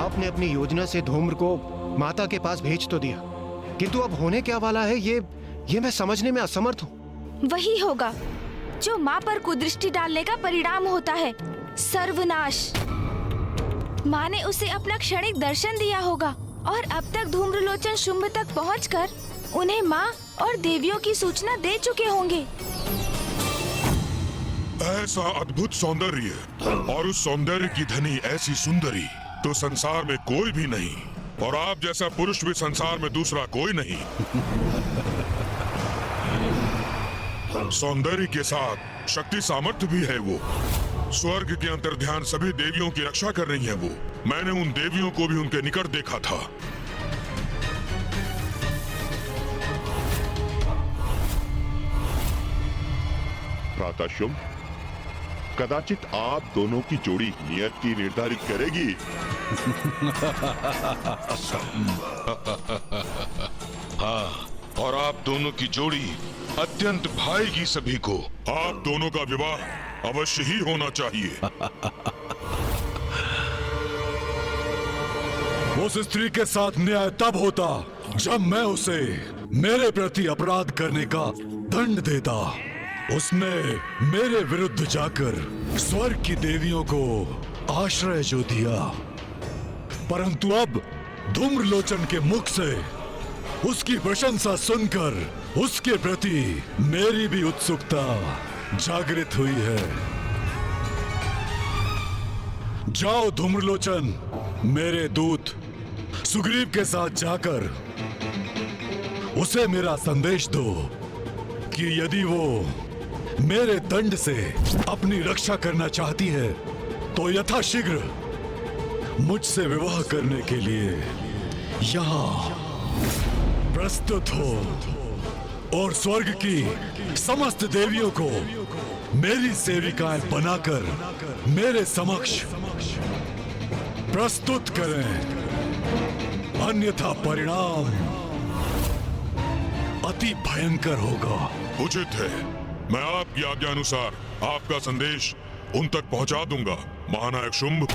आपने अपनी योजना से धूम्र को माता के पास भेज तो दिया, किंतु अब होने क्या वाला है ये मैं समझने में असमर्थ हूँ। वही होगा जो माँ पर कुदृष्टि डालने का परिणाम होता है, सर्वनाश। माँ ने उसे अपना क्षणिक दर्शन दिया होगा और अब तक धूम्रलोचन शुंभ तक पहुंचकर उन्हें माँ और देवियों की सूचना दे चुके होंगे। ऐसा अद्भुत सौंदर्य और उस सौंदर्य की धनी ऐसी सुंदरी तो संसार में कोई भी नहीं, और आप जैसा पुरुष भी संसार में दूसरा कोई नहीं। सौंदर्य के साथ शक्ति सामर्थ्य भी है वो। स्वर्ग के अंतर्ध्यान सभी देवियों की रक्षा कर रही है वो। मैंने उन देवियों को भी उनके निकट देखा था। प्रातःशुभ, कदाचित आप दोनों की जोड़ी नियति निर्धारित करेगी। हाँ, और आप दोनों की जोड़ी अत्यंत भाएगी सभी को। आप दोनों का विवाह अवश्य ही होना चाहिए। उस स्त्री के साथ न्याय तब होता जब मैं उसे मेरे प्रति अपराध करने का दंड देता। उसने मेरे विरुद्ध जाकर स्वर्ग की देवियों को आश्रय जो दिया, परंतु अब धूम्रलोचन के मुख से उसकी प्रशंसा सुनकर उसके प्रति मेरी भी उत्सुकता जागृत हुई है। जाओ धूम्रलोचन, मेरे दूत सुग्रीव के साथ जाकर उसे मेरा संदेश दो कि यदि वो मेरे दंड से अपनी रक्षा करना चाहती है तो यथाशीघ्र मुझसे विवाह करने के लिए यहाँ प्रस्तुत हो और स्वर्ग की समस्त देवियों को मेरी सेविकाएं बनाकर मेरे समक्ष प्रस्तुत करें, अन्यथा परिणाम अति भयंकर होगा। उचित है, मैं आपकी आज्ञा अनुसार आपका संदेश उन तक पहुंचा दूंगा, महानायक शुंभ।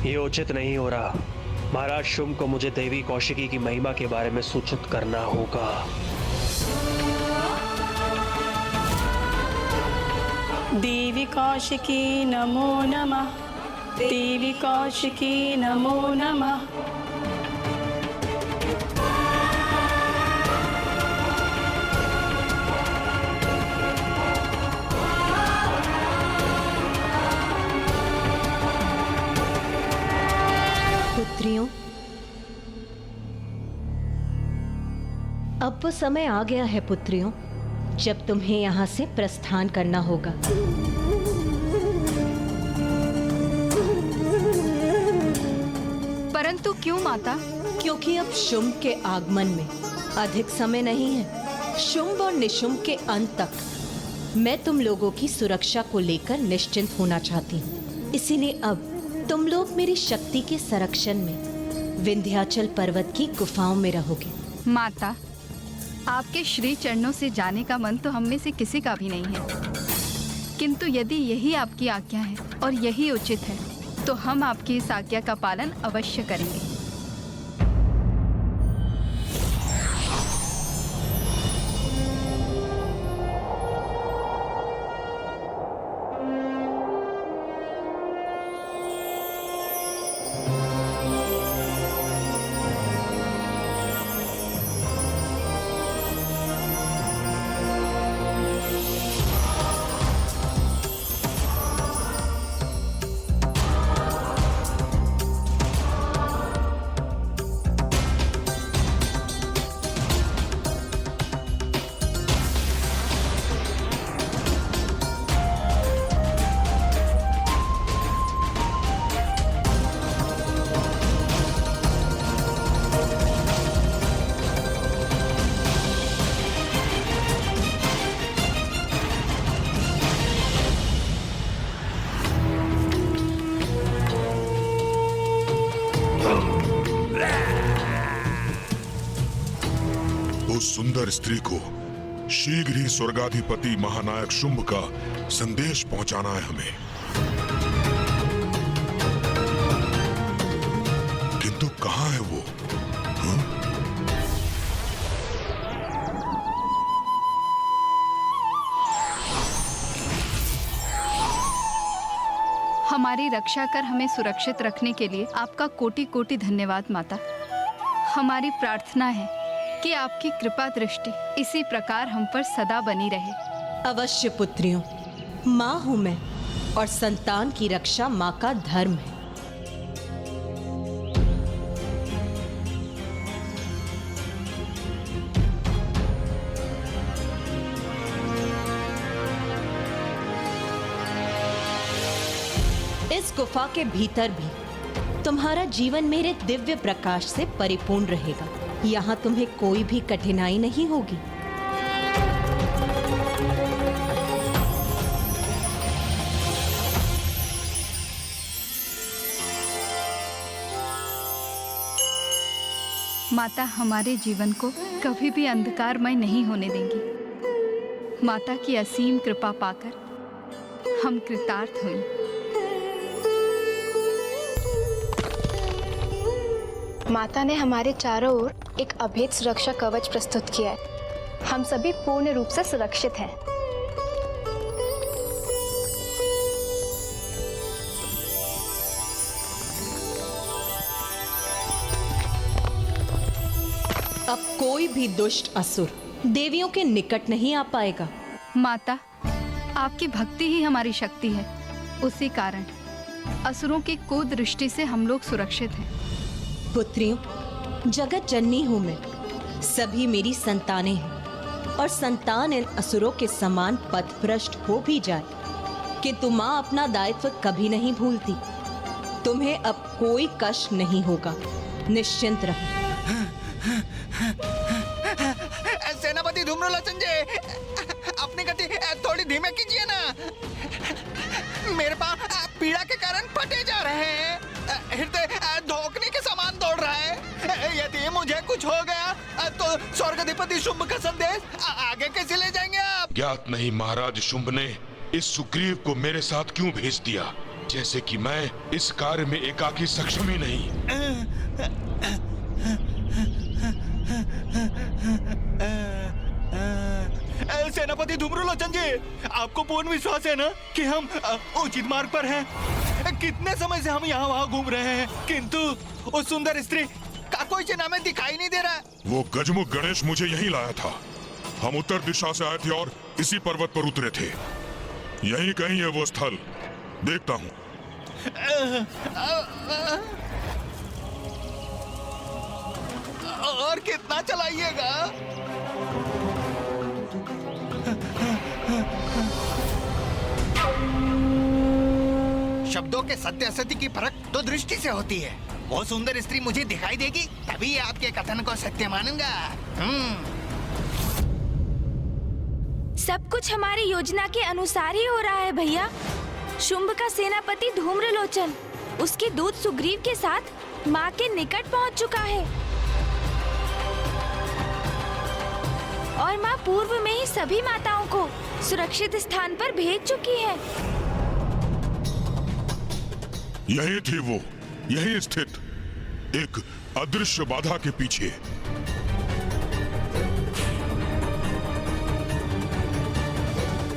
ये उचित नहीं हो रहा। महाराज शुंभ को मुझे देवी कौशिकी की महिमा के बारे में सूचित करना होगा। देवी कौशिकी नमो नमः, देवी कौशिकी नमो नमः। पुत्रियों, अब वो समय आ गया है पुत्रियों जब तुम्हें यहाँ से प्रस्थान करना होगा। परंतु क्यों माता? क्योंकि अब शुंभ के आगमन में अधिक समय नहीं है। शुंभ और निशुंभ के अंत तक मैं तुम लोगों की सुरक्षा को लेकर निश्चिंत होना चाहती हूँ। इसीलिए अब तुम लोग मेरी शक्ति के संरक्षण में विंध्याचल पर्वत की गुफाओं में रहोगे। माता, आपके श्री चरणों से जाने का मन तो हम में से किसी का भी नहीं है, किंतु यदि यही आपकी आज्ञा है और यही उचित है तो हम आपकी इस आज्ञा का पालन अवश्य करेंगे। उस सुंदर स्त्री को शीघ्र ही स्वर्गाधिपति महानायक शुंभ का संदेश पहुंचाना है हमें। किंतु कहां है वो? हमारी रक्षा कर हमें सुरक्षित रखने के लिए आपका कोटि कोटि धन्यवाद माता। हमारी प्रार्थना है कि आपकी कृपा दृष्टि इसी प्रकार हम पर सदा बनी रहे। अवश्य पुत्रियों, माँ हूं मैं और संतान की रक्षा माँ का धर्म है। इस गुफा के भीतर भी तुम्हारा जीवन मेरे दिव्य प्रकाश से परिपूर्ण रहेगा। यहाँ तुम्हें कोई भी कठिनाई नहीं होगी। माता हमारे जीवन को कभी भी अंधकारमय नहीं होने देंगी। माता की असीम कृपा पाकर हम कृतार्थ हुए। माता ने हमारे चारों ओर एक अभेद सुरक्षा कवच प्रस्तुत किया है। हम सभी पूर्ण रूप से सुरक्षित हैं। अब कोई भी दुष्ट असुर देवियों के निकट नहीं आ पाएगा। माता, आपकी भक्ति ही हमारी शक्ति है। उसी कारण असुरों की कुदृष्टि से हम लोग सुरक्षित हैं। पुत्रियों, जगत जननी हूं मैं, सभी मेरी संतानें हैं और संतान इन असुरों के समान पथभ्रष्ट हो भी जाए किंतु माँ अपना दायित्व कभी नहीं भूलती। तुम्हें अब कोई कष्ट नहीं होगा, निश्चिंत रहो। सेनापति धूम्रलोचन जी, अपनी गति थोड़ी धीमे कीजिए ना। मेरे पाँव पीड़ा के कारण फटे जा रहे हैं। हृदय धोखने के समान दौड़ रहा है। यदि मुझे कुछ हो गया तो स्वर्गाधिपति शुंभ का संदेश आगे कैसे ले जाएंगे आप? ज्ञात नहीं महाराज शुंभ ने इस सुग्रीव को मेरे साथ क्यों भेज दिया, जैसे कि मैं इस कार्य में एकाकी सक्षम ही नहीं। सेनापति धूम्रलोचन जी, आपको पूर्ण विश्वास है ना कि हम उचित मार्ग पर हैं? कितने समय से हम यहाँ वहाँ घूम रहे हैं किंतु उस सुंदर स्त्री का कोई चिन्ह हमें दिखाई नहीं दे रहा। वो गजमुख गणेश मुझे यहीं लाया था। हम उत्तर दिशा से आए थे और इसी पर्वत पर उतरे थे। यहीं कहीं है वो स्थल, देखता हूँ। और कितना चलाइएगा? शब्दों के सत्य असत्य की परख तो दृष्टि से होती है। वो सुंदर स्त्री मुझे दिखाई देगी तभी आपके कथन को सत्य मानूंगा। सब कुछ हमारी योजना के अनुसार ही हो रहा है भैया। शुंभ का सेनापति धूम्रलोचन उसके दूत सुग्रीव के साथ माँ के निकट पहुँच चुका है और माँ पूर्व में ही सभी माताओं को सुरक्षित स्थान पर भेज चुकी है। यही थी वो, यही स्थित एक अदृश्य बाधा के पीछे।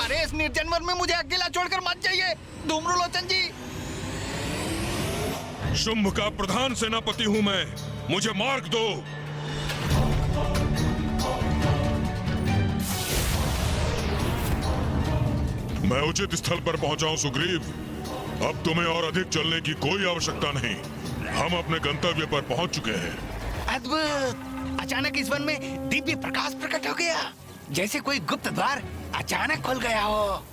अरे इस निर्जन वन में मुझे अकेला छोड़कर मत जाइए धूम्रलोचन जी। शुंभ का प्रधान सेनापति हूं मैं, मुझे मार्ग दो। मैं उचित स्थल पर पहुंचाऊं सुग्रीव। अब तुम्हें और अधिक चलने की कोई आवश्यकता नहीं। हम अपने गंतव्य पर पहुंच चुके हैं। अद्भुत! अचानक इस वन में दिव्य प्रकाश प्रकट हो गया, जैसे कोई गुप्त द्वार अचानक खुल गया हो।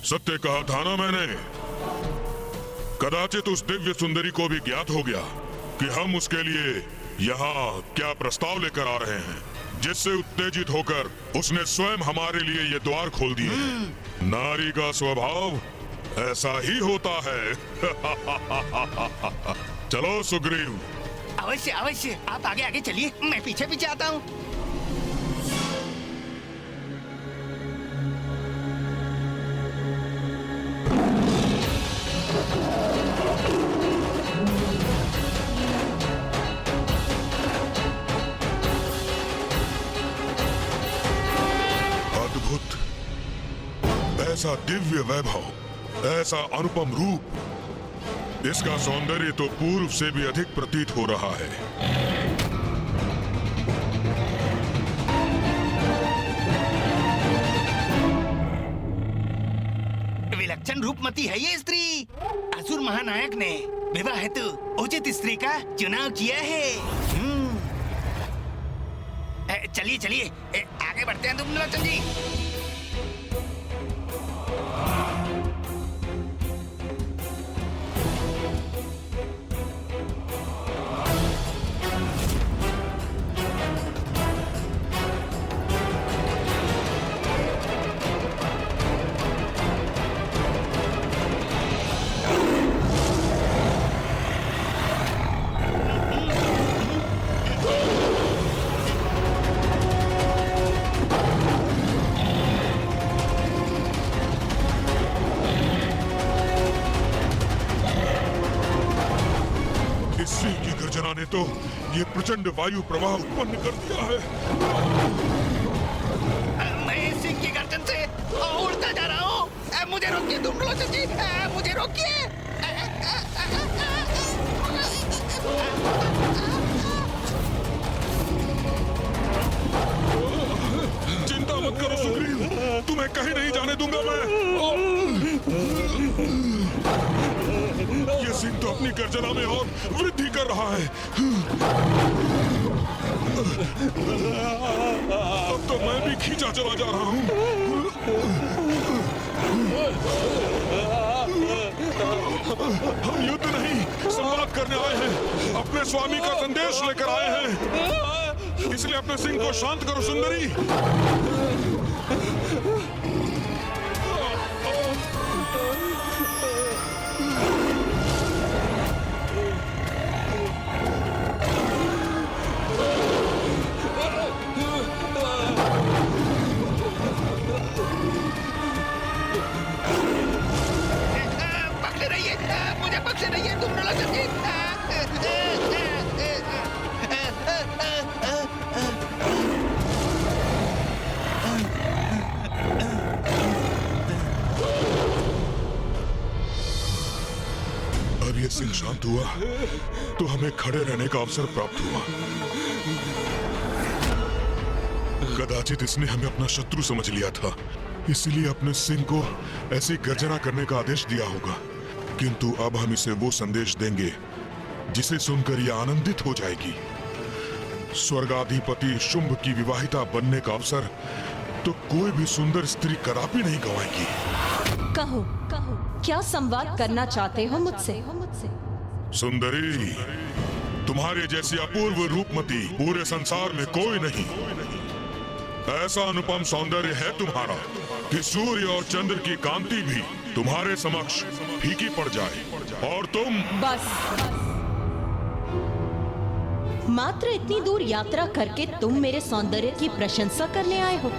सत्य कहा था ना मैंने। कदाचित उस दिव्य सुंदरी को भी ज्ञात हो गया कि हम उसके लिए यहाँ क्या प्रस्ताव लेकर आ रहे हैं, जिससे उत्तेजित होकर उसने स्वयं हमारे लिए ये द्वार खोल दिए। नारी का स्वभाव ऐसा ही होता है। चलो सुग्रीव। अवश्य अवश्य, आप आगे आगे चलिए, मैं पीछे पीछे आता हूँ। अद्भुत, ऐसा दिव्य वैभव, ऐसा अनुपम रूप, इसका सौंदर्य तो पूर्व से भी अधिक प्रतीत हो रहा है। विलक्षण रूपमती है ये स्त्री। असुर महानायक ने विवाह हेतु उचित स्त्री का चुनाव किया है। चलिए चलिए, आगे बढ़ते हैं धूम्रलोचन जी। ने तो ये प्रचंड वायु प्रवाह उत्पन्न कर दिया है। मैं सिंह की गर्दन से उड़ता जा रहा हूँ। मुझे रोकिए धूम्रलोचन जी, मुझे रोकिए। चिंता मत करो सुग्रीव, तुम्हें कहीं नहीं जाने दूंगा मैं। ये सिंह तो अपनी गर्जना में और वृद्धि कर रहा है। अब तो मैं भी खींचा चला जा रहा हूँ। हम युद्ध नहीं, संवाद करने आए हैं। अपने स्वामी का संदेश लेकर आए हैं, इसलिए अपने सिंह को शांत करो सुंदरी। पकड़े रहिए, मुझे पकड़े रहिए धूम्रलोचन जी। अब ये सिंह शांत हुआ तो हमें खड़े रहने का अवसर प्राप्त हुआ। कदाचित इसने हमें अपना शत्रु समझ लिया था, इसलिए अपने सिंह को ऐसी गर्जना करने का आदेश दिया होगा। किंतु अब हम इसे वो संदेश देंगे जिसे सुनकर यह आनंदित हो जाएगी। स्वर्गाधिपति शुंभ की विवाहिता बनने का अवसर तो कोई भी सुंदर स्त्री कदापि नहीं गंवाएगी। कहो कहो, क्या संवाद करना चाहते हो मुझसे? सुंदरी, तुम्हारे जैसी अपूर्व रूपमती पूरे संसार में कोई नहीं। ऐसा अनुपम सौंदर्य है तुम्हारा कि सूर्य और चंद्र की कांति भी तुम्हारे समक्ष फीकी पड़ जाए और तुम बस। मात्र इतनी दूर यात्रा करके तुम मेरे सौंदर्य की प्रशंसा करने आए हो?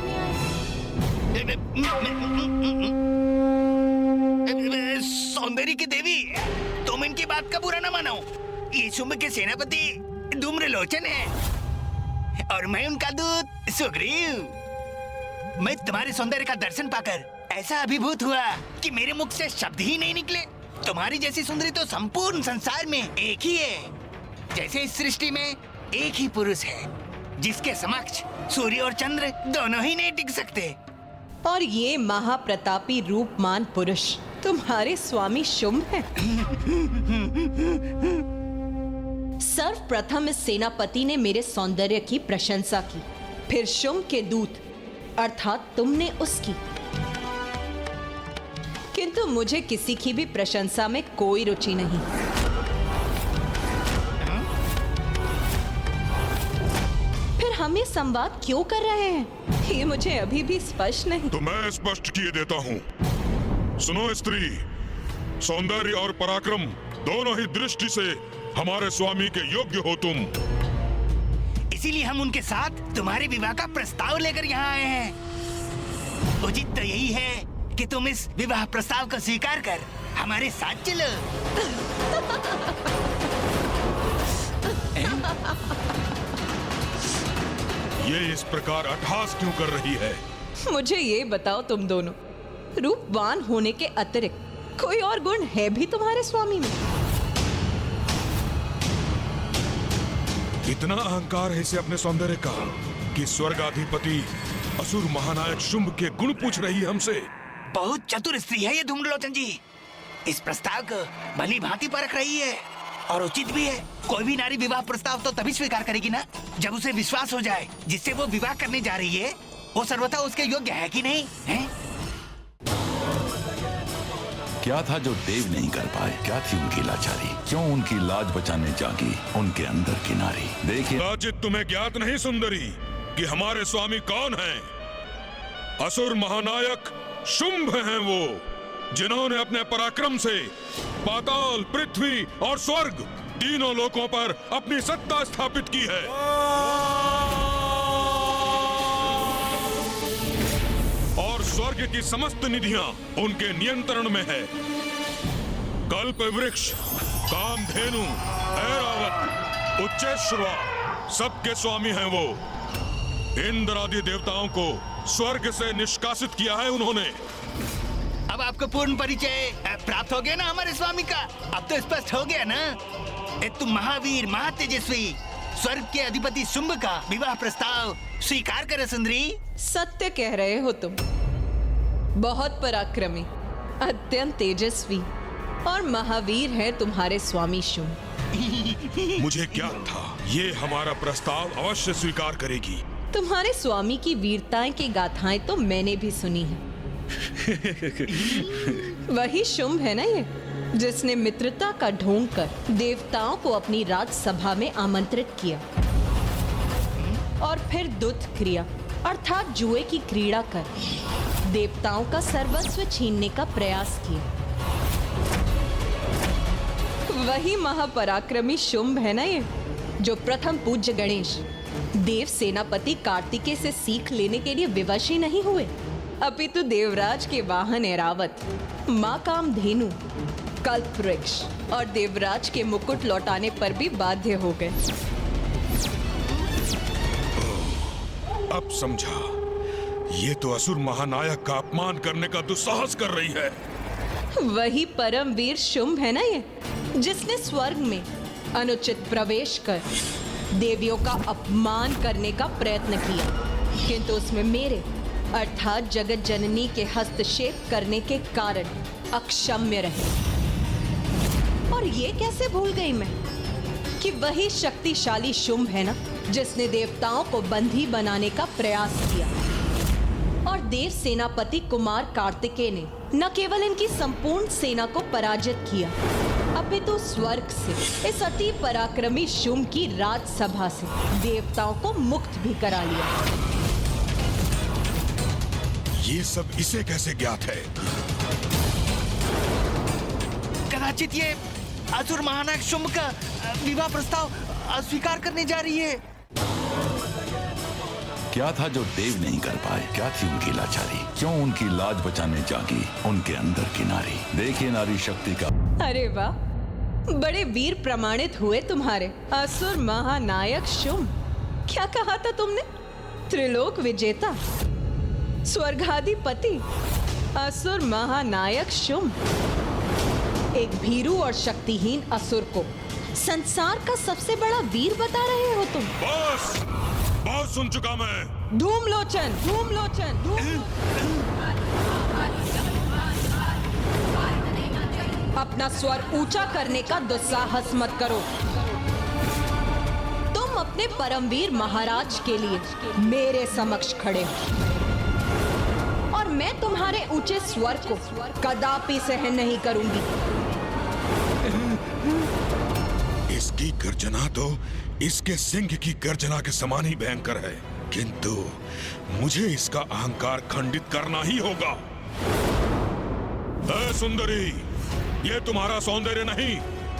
सौंदर्य की देवी, तुम इनकी बात का बुरा न मानो। ये शुंभ के सेनापति धूम्रलोचन है और मैं उनका दूत सुग्रीव। मैं तुम्हारे सौंदर्य का दर्शन पाकर ऐसा अभिभूत हुआ कि मेरे मुख से शब्द ही नहीं निकले। तुम्हारी जैसी सुंदरी तो संपूर्ण संसार में एक ही है। जैसे इस सृष्टि में एक ही पुरुष है जिसके समक्ष सूर्य और चंद्र दोनों ही नहीं टिक सकते। और ये महाप्रतापी रूपमान पुरुष तुम्हारे स्वामी शुंभ हैं। सर्वप्रथम इस सेनापति ने मेरे सौंदर्य की प्रशंसा की, फिर शुंभ के दूत अर्थात तुमने उसकी। किंतु मुझे किसी की भी प्रशंसा में कोई रुचि नहीं। फिर हम ये संवाद क्यों कर रहे हैं, ये मुझे अभी भी स्पष्ट नहीं। तो मैं स्पष्ट किए देता हूँ। सुनो स्त्री, सौंदर्य और पराक्रम दोनों ही दृष्टि से हमारे स्वामी के योग्य हो तुम। इसीलिए हम उनके साथ तुम्हारे विवाह का प्रस्ताव लेकर यहाँ आए हैं। उचित तो यही है कि तुम इस विवाह प्रस्ताव को स्वीकार कर हमारे साथ चलो। ये इस प्रकार अट्टहास क्यों कर रही है? मुझे ये बताओ तुम दोनों, रूपवान होने के अतिरिक्त कोई और गुण है भी तुम्हारे स्वामी में? इतना अहंकार है इसे अपने सौंदर्य का कि स्वर्गाधिपति असुर महानायक शुंभ के गुण पूछ रही है हमसे। बहुत चतुर स्त्री है ये धूम्रलोचन जी। इस प्रस्ताव को भली भांति परख रही है और उचित भी है। कोई भी नारी विवाह प्रस्ताव तो तभी स्वीकार करेगी ना जब उसे विश्वास हो जाए जिससे वो विवाह करने जा रही है वो सर्वथा उसके योग्य है कि नहीं है? क्या था जो देव नहीं कर पाए? क्या थी उनकी लाचारी? क्यों उनकी लाज बचाने जागी उनके अंदर की नारी? देखिए राजित, तुम्हें ज्ञात नहीं सुंदरी कि हमारे स्वामी कौन हैं? असुर महानायक शुंभ हैं वो, जिन्होंने अपने पराक्रम से पाताल, पृथ्वी और स्वर्ग तीनों लोकों पर अपनी सत्ता स्थापित की है। और स्वर्ग की समस्त निधियां उनके नियंत्रण में है। कल्प वृक्ष, कामधेनु, ऐरावत, उच्चैश्रवा सबके स्वामी हैं वो। इंद्र आदि देवताओं को स्वर्ग से निष्कासित किया है उन्होंने। अब आपको पूर्ण परिचय प्राप्त हो गया ना हमारे स्वामी का? अब तो स्पष्ट हो गया ना? तुम महावीर, महातेजस्वी स्वर्ग के अधिपति शुंभ का विवाह प्रस्ताव स्वीकार करे सुंदरी। सत्य कह रहे हो तुम। बहुत पराक्रमी, अत्यंत तेजस्वी और महावीर है तुम्हारे स्वामी शुंभ। मुझे क्या था ये हमारा प्रस्ताव अवश्य स्वीकार करेगी। तुम्हारे स्वामी की वीरताएं की गाथाएं तो मैंने भी सुनी है। वही शुंभ है ना ये, जिसने मित्रता का ढोंग कर देवताओं को अपनी राजसभा में आमंत्रित किया और फिर दुत क्रिया अर्थात जुए की क्रीड़ा कर देवताओं का सर्वस्व छीनने का प्रयास किया। वही महापराक्रमी शुंभ है ना ये, जो प्रथम पूज्य गणेश देव सेनापति कार्तिकेय से सीख लेने के लिए विवश ही नहीं हुए, अपितु देवराज के वाहन ऐरावत, मां कामधेनु, कल्पवृक्ष और देवराज के मुकुट लौटाने पर भी बाध्य हो गए। अब समझा, ये तो असुर महानायक का अपमान करने का दुस्साहस कर रही है। वही परमवीर शुंभ है ना ये, जिसने स्वर्ग में अनुचित प्रवेश कर देवियों का अपमान करने का प्रयत्न किया, किंतु उसमें मेरे अर्थात जगत जननी के हस्तक्षेप करने के कारण अक्षम्य रहे। और ये कैसे भूल गई मैं कि वही शक्तिशाली शुंभ है ना, जिसने देवताओं को बंधी बनाने का प्रयास किया और देव सेनापति कुमार कार्तिकेय ने न केवल इनकी संपूर्ण सेना को पराजित किया, अपितु स्वर्ग से इस अति पराक्रमी शुंभ की राजसभा से देवताओं को मुक्त भी करा लिया। ये सब इसे कैसे ज्ञात है? कदाचित ये असुर महानायक शुंभ का विवाह प्रस्ताव अस्वीकार करने जा रही है। क्या था जो देव नहीं कर पाए? क्या थी उनकी लाचारी? क्यों उनकी लाज बचाने जागी उनके अंदर की नारी? देखिए नारी शक्ति का। अरे वाह, बड़े वीर प्रमाणित हुए तुम्हारे असुर महानायक शुंभ। क्या कहा था तुमने? त्रिलोक विजेता, स्वर्गाधिपति, असुर महानायक शुंभ। एक भीरू और शक्तिहीन असुर को संसार का सबसे बड़ा वीर बता रहे हो तुम। बस, बहुत सुन चुका मैं। धूम्रलोचन, धूम्रलोचन, अपना स्वर ऊंचा करने का दुस्साहस मत करो। तुम अपने परमवीर महाराज के लिए मेरे समक्ष खड़े हो और मैं तुम्हारे ऊंचे स्वर को कदापि सहन नहीं करूंगी। इसकी गर्जना तो इसके सिंह की गर्जना के समान ही भयंकर है, किंतु मुझे इसका अहंकार खंडित करना ही होगा। ऐ सुंदरी, ये तुम्हारा सौंदर्य नहीं,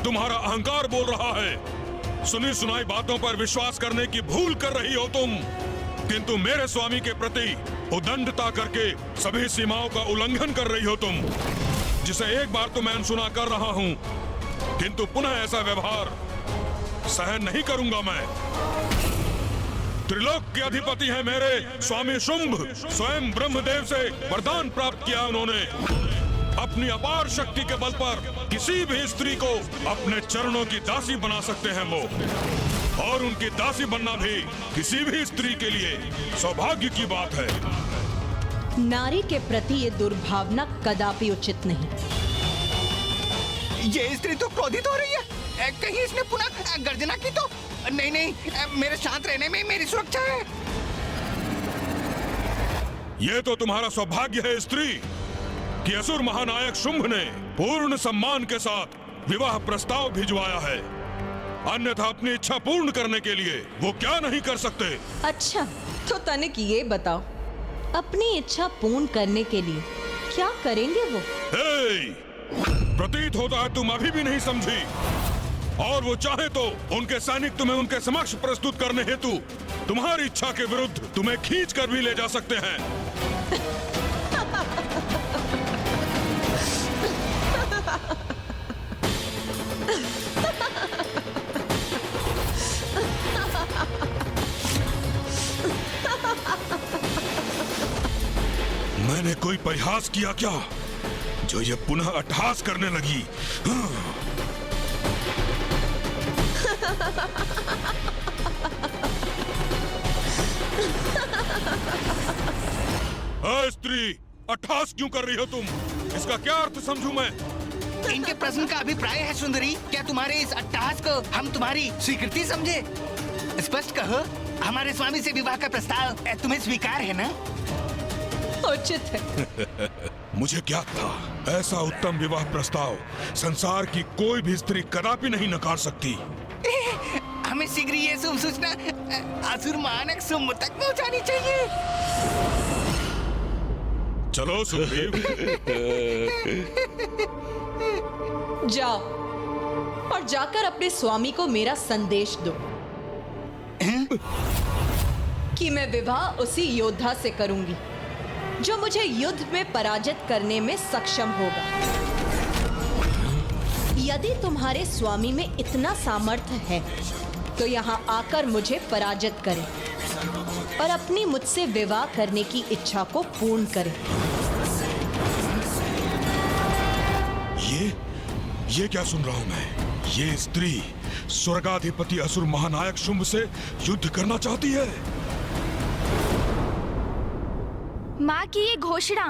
तुम्हारा अहंकार बोल रहा है। सुनी सुनाई बातों पर विश्वास करने की भूल कर रही हो तुम, किंतु मेरे स्वामी के प्रति उदंडता करके सभी सीमाओं का उल्लंघन कर रही हो तुम, जिसे एक बार तो मैं अनसुना कर रहा हूँ, किंतु पुनः ऐसा व्यवहार सहन नहीं करूंगा मैं। त्रिलोक के अधिपति हैं मेरे स्वामी शुंभ। स्वयं ब्रह्मदेव से वरदान प्राप्त किया उन्होंने। अपनी अपार शक्ति के बल पर किसी भी स्त्री को अपने चरणों की दासी बना सकते हैं वो, और उनकी दासी बनना भी किसी भी स्त्री के लिए सौभाग्य की बात है। नारी के प्रति ये दुर्भावना कदापि उचित नहीं। ये स्त्री तो क्रोधित हो रही है। कहीं इसने पुनः गर्जना की तो? नहीं नहीं, मेरे शांत रहने में मेरी सुरक्षा है। ये तो तुम्हारा सौभाग्य है स्त्री कि असुर महानायक शुंभ ने पूर्ण सम्मान के साथ विवाह प्रस्ताव भिजवाया है, अन्यथा अपनी इच्छा पूर्ण करने के लिए वो क्या नहीं कर सकते। अच्छा, तो तनिक ये बताओ, अपनी इच्छा पूर्ण करने के लिए क्या करेंगे वो? प्रतीत होता है तुम अभी भी नहीं समझी, और वो चाहे तो उनके सैनिक तुम्हें उनके समक्ष प्रस्तुत करने हेतु तुम्हारी इच्छा के विरुद्ध तुम्हें खींच कर भी ले जा सकते हैं। मैंने कोई परिहास किया क्या जो ये पुनः अट्टहास करने लगी? स्त्री, अट्टहास क्यों कर रही हो तुम? इसका क्या अर्थ समझूं मैं? इनके प्रश्न का अभिप्राय है सुंदरी, क्या तुम्हारे इस अट्टहास को हम तुम्हारी स्वीकृति समझे? स्पष्ट कहो, हमारे स्वामी से विवाह का प्रस्ताव तुम्हें स्वीकार है ना? उचित है। मुझे क्या था, ऐसा उत्तम विवाह प्रस्ताव संसार की कोई भी स्त्री कदापि नहीं नकार सकती। हमें शीघ्र ये शुभ सूचना असुर महानायक शुंभ तक पहुंचानी चाहिए। चलो सुग्रीव। जाओ और जाकर अपने स्वामी को मेरा संदेश दो कि मैं विवाह उसी योद्धा से करूंगी जो मुझे युद्ध में पराजित करने में सक्षम होगा। यदि तुम्हारे स्वामी में इतना सामर्थ्य है तो यहाँ आकर मुझे पराजित करें और अपनी मुझसे विवाह करने की इच्छा को पूर्ण करें। ये क्या सुन रहा हूँ मैं? ये स्त्री स्वर्गाधिपति असुर महानायक शुंभ से युद्ध करना चाहती है। माँ की ये घोषणा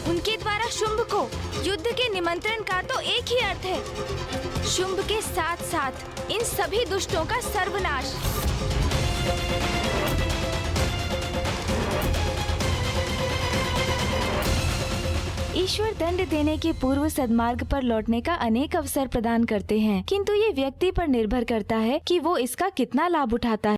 उनके द्वारा शुंभ को युद्ध के निमंत्रण का तो एक ही अर्थ है, शुंभ के साथ साथ इन सभी दुष्टों का सर्वनाश। ईश्वर दंड देने के पूर्व सद्मार्ग पर लौटने का अनेक अवसर प्रदान करते हैं, किंतु ये व्यक्ति पर निर्भर करता है कि वो इसका कितना लाभ उठाता है।